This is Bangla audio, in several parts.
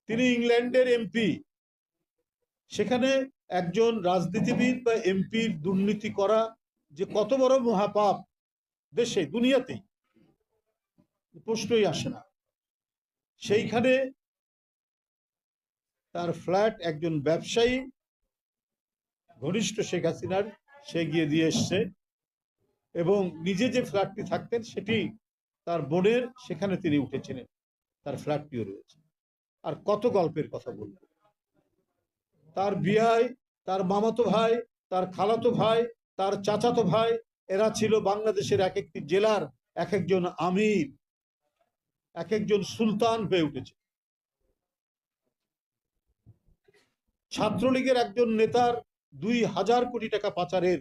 তিনি ইংল্যান্ডের এমপি। সেখানে একজন রাজনীতিবিদ বা এমপির দুর্নীতি করা যে কত বড় মহাপাপ দেশে দুনিয়াতেই প্রশ্নই আসে না। সেইখানে তার ফ্ল্যাট একজন ব্যবসায়ী ঘনিষ্ঠ শেখ হাসিনার সে গিয়ে দিয়ে এসছে, এবং নিজে যে ফ্ল্যাটটি থাকতেন সেটি তার বোনের, সেখানে তিনি উঠেছিলেন, তার ফ্ল্যাটটিও রয়েছে। আর কত গল্পের কথা বলব। তার বিয়ায় তার মামাতো ভাই, তার খালাতো ভাই, তার চাচাতো ভাই, এরা ছিল বাংলাদেশের এক একটি জেলার এক একজন আমির, এক একজন সুলতান হয়ে উঠেছে। ছাত্রলীগের একজন নেতার ২,০০০ কোটি টাকা পাচারের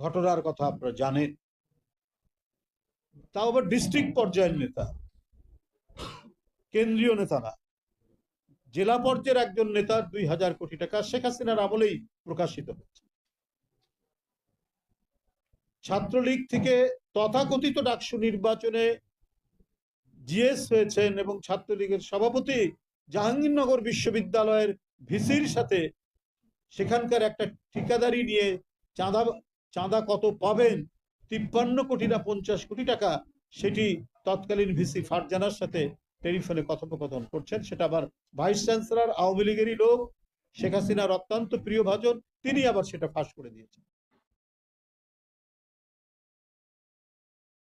ঘটনার কথা আপনারা জানেন। তাও আবার ডিস্ট্রিক্ট পর্যায়ের নেতা, কেন্দ্রীয় নেতা না, জেলা পর্যায়ের একজন নেতার ২,০০০ কোটি টাকা শেখ হাসিনার আমলেই প্রকাশিত হচ্ছে। ছাত্রলীগ থেকে তথাকথিত ডাকসু নির্বাচনে জিএস হয়েছেন এবং ছাত্রলীগের সভাপতি জাহাঙ্গীরনগর বিশ্ববিদ্যালয়ের ভিসির সাথে সেখানকার একটা ঠিকাদারি নিয়ে চাঁদা কত পাবেন, ৫৩ কোটি না ৫০ কোটি টাকা, সেটি তৎকালীন ভিসি ফারজানার সাথে টেলিফোনে কথোপকথন করছেন। সেটা আবার ভাইস চ্যান্সেলর আওয়ামী লীগেরই লোক, শেখ হাসিনার অত্যন্ত প্রিয় ভাজন, তিনি আবার সেটা ফাঁস করে দিয়েছেন।